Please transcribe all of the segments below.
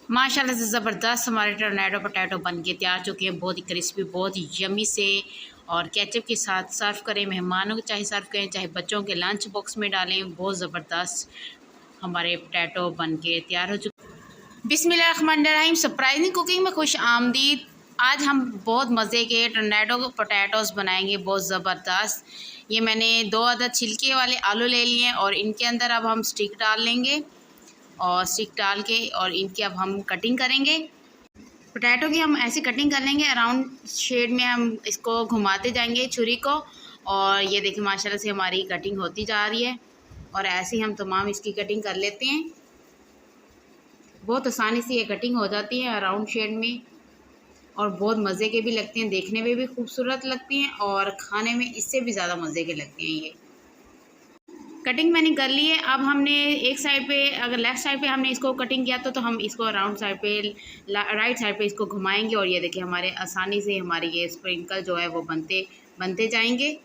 माशाल्लाह से ज़बरदस्त हमारे टर्नेडो पोटैटो बन के तैयार चुके हैं। बहुत ही क्रिस्पी, बहुत ही यम्मी से। और केचप के साथ सर्व करें, मेहमानों को चाहे सर्व करें, चाहे बच्चों के लंच बॉक्स में डालें। बहुत ज़बरदस्त हमारे पोटैटो बन के तैयार हो चुके। बिस्मिल्लाहिर्रहमानिर्रहीम। सरप्राइजिंग कुकिंग में खुश आमदीद। आज हम बहुत मज़े के टर्नेडो पोटैटोज़ बनाएंगे, बहुत ज़बरदस्त। ये मैंने 2 अदद छिलके वाले आलू ले लिए हैं और इनके अंदर अब हम स्टिक डाल लेंगे और स्टिक डाल के और इनकी अब हम कटिंग करेंगे। पोटैटो की हम ऐसी कटिंग कर लेंगे, अराउंड शेड में हम इसको घुमाते जाएंगे छुरी को। और ये देखिए माशाल्लाह से हमारी कटिंग होती जा रही है और ऐसे ही हम तमाम इसकी कटिंग कर लेते हैं। बहुत आसानी से ये कटिंग हो जाती है अराउंड शेड में और बहुत मज़े के भी लगते हैं, देखने में भी खूबसूरत लगती हैं और खाने में इससे भी ज़्यादा मज़े के लगते हैं। ये कटिंग मैंने कर ली है। अब हमने एक साइड पे, अगर लेफ़्ट साइड पे हमने इसको कटिंग किया तो हम इसको राउंड साइड पे, राइट साइड पे इसको घुमाएंगे और ये देखिए हमारे आसानी से हमारे ये स्प्रिंकल जो है वो बनते जाएंगे।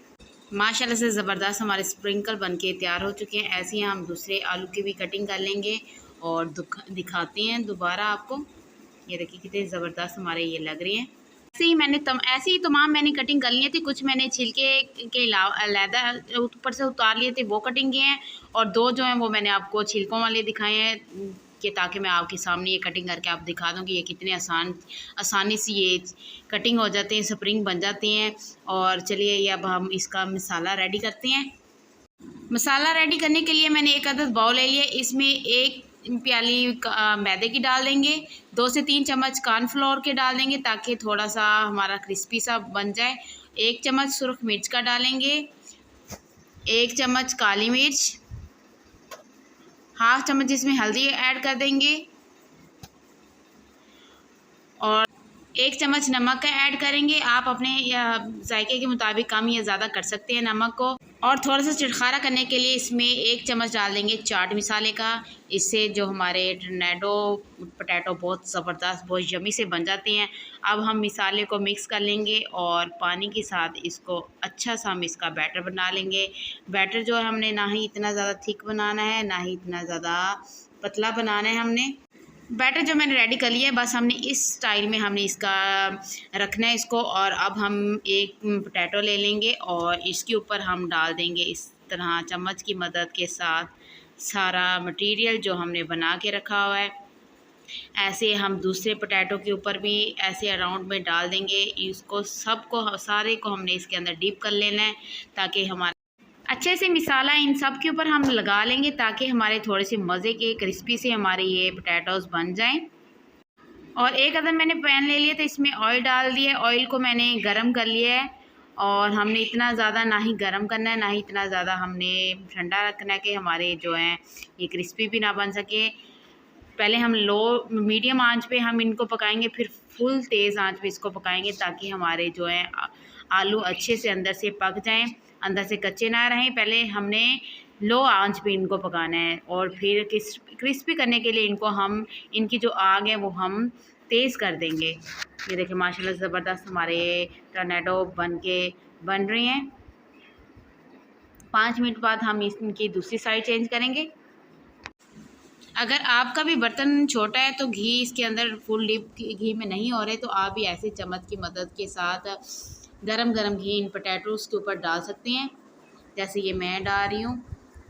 माशाल्लाह से ज़बरदस्त हमारे स्प्रिंकल बनके तैयार हो चुके हैं। ऐसे ही हम दूसरे आलू की भी कटिंग कर लेंगे और दिखाते हैं दोबारा आपको। ये देखिए कितने ज़बरदस्त हमारे ये लग रहे हैं। ऐसे ही तमाम मैंने कटिंग कर लिए थी। कुछ मैंने छिलके के अलहदा ऊपर से उतार लिए थे, वो कटिंग किए हैं। और 2 जो हैं वो मैंने आपको छिलकों वाले दिखाए हैं कि ताकि मैं आपके सामने ये कटिंग करके आप दिखा दूँ कि ये कितने आसानी से ये कटिंग हो जाते हैं, स्प्रिंग बन जाते हैं। और चलिए ये अब हम इसका मसाला रेडी करते हैं। मसाला रेडी करने के लिए मैंने एक अदद बाउल ले लिया। इसमें 1 प्याली मैदे की डाल देंगे, 2 से 3 चम्मच कॉर्नफ्लोर के डाल देंगे ताकि थोड़ा सा हमारा क्रिस्पी सा बन जाए। 1 चम्मच सुरख मिर्च का डालेंगे, 1 चम्मच काली मिर्च, हाफ चम्मच इसमें हल्दी ऐड कर देंगे और 1 चम्मच नमक का ऐड करेंगे। आप अपने जायके के मुताबिक कम या ज़्यादा कर सकते हैं नमक को। और थोड़ा सा चटखारा करने के लिए इसमें 1 चम्मच डाल देंगे चाट मसाले का। इससे जो हमारे टर्नेडो पोटैटो बहुत ज़बरदस्त, बहुत यम्मी से बन जाते हैं। अब हम मसाले को मिक्स कर लेंगे और पानी के साथ इसको अच्छा सा हम इसका बैटर बना लेंगे। बैटर जो है हमने ना ही इतना ज़्यादा थिक बनाना है, ना ही इतना ज़्यादा पतला बनाना है। हमने बैटर जो मैंने रेडी कर लिया है, बस हमने इस स्टाइल में हमने इसका रखना है इसको। और अब हम एक पोटैटो ले लेंगे और इसके ऊपर हम डाल देंगे इस तरह चम्मच की मदद के साथ सारा मटेरियल जो हमने बना के रखा हुआ है। ऐसे हम दूसरे पोटैटो के ऊपर भी ऐसे अराउंड में डाल देंगे। इसको सबको, सारे को हमने इसके अंदर डीप कर लेना है ताकि हमारा अच्छे से मसाला इन सब के ऊपर हम लगा लेंगे ताकि हमारे थोड़े से मज़े के क्रिस्पी से हमारे ये पोटैटोज़ बन जाएं। और एक अदर मैंने पैन ले लिया तो इसमें ऑयल डाल दिया। ऑयल को मैंने गरम कर लिया है और हमने इतना ज़्यादा ना ही गरम करना है, ना ही इतना ज़्यादा हमने ठंडा रखना है कि हमारे जो हैं ये क्रिस्पी भी ना बन सके। पहले हम मीडियम आंच पे हम इनको पकाएंगे, फिर फुल तेज़ आंच पे इसको पकाएंगे ताकि हमारे जो हैं आलू अच्छे से अंदर से पक जाएं, अंदर से कच्चे ना रहें। पहले हमने लो आंच पे इनको पकाना है और फिर क्रिस्पी करने के लिए इनकी जो आग है वो हम तेज़ कर देंगे। ये देखिए माशाल्लाह ज़बरदस्त हमारे टर्नेडो बन रहे हैं। 5 मिनट बाद हम इनकी दूसरी साइड चेंज करेंगे। अगर आपका भी बर्तन छोटा है तो घी इसके अंदर फुल डिप घी में नहीं हो रहे तो आप भी ऐसे चम्मच की मदद के साथ गरम गरम घी इन पोटैटोज़ के ऊपर डाल सकते हैं, जैसे ये मैं डाल रही हूँ।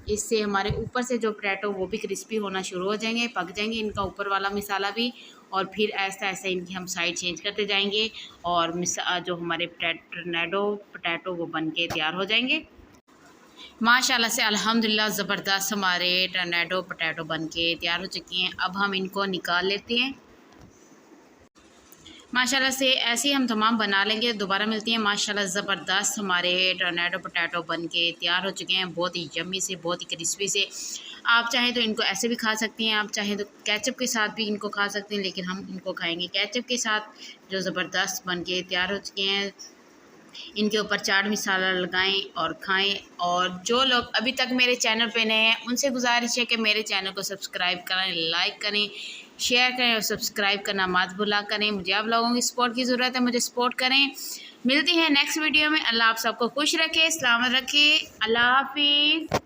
इससे हमारे ऊपर से जो पोटैटो वो भी क्रिस्पी होना शुरू हो जाएंगे, पक जाएंगे इनका ऊपर वाला मसाला भी। और फिर ऐसा ऐसा इनकी हम साइड चेंज करते जाएंगे और जो हमारे टर्नेडो पोटैटो वो बन के तैयार हो जाएंगे। माशाल्लाह से अल्हम्दुलिल्लाह ज़बरदस्त हमारे टर्नेडो पोटैटो बन के तैयार हो चुकी हैं। अब हम इनको निकाल लेते हैं। माशाल्लाह से ऐसे ही हम तमाम बना लेंगे। दोबारा मिलती हैं। माशाल्लाह ज़बरदस्त हमारे टर्नेडो पोटैटो बन के तैयार हो चुके हैं, बहुत ही यम्मी से, बहुत ही क्रिस्पी से। आप चाहें तो इनको ऐसे भी खा सकती हैं, आप चाहें तो केचप के साथ भी इनको खा सकते हैं, लेकिन हम इनको खाएंगे केचप के साथ, जो ज़बरदस्त बन के तैयार हो चुके हैं। इनके ऊपर चाट मसाला लगाएं और खाएं। और जो लोग अभी तक मेरे चैनल पे नए हैं उनसे गुजारिश है कि मेरे चैनल को सब्सक्राइब करें, लाइक करें, शेयर करें और सब्सक्राइब करना मत भूला करें। मुझे आप लोगों की सपोर्ट की ज़रूरत है, मुझे सपोर्ट करें। मिलती हैं नेक्स्ट वीडियो में। अल्लाह आप सबको खुश रखे, सलामत रखे। अल्लाह हाफिज़।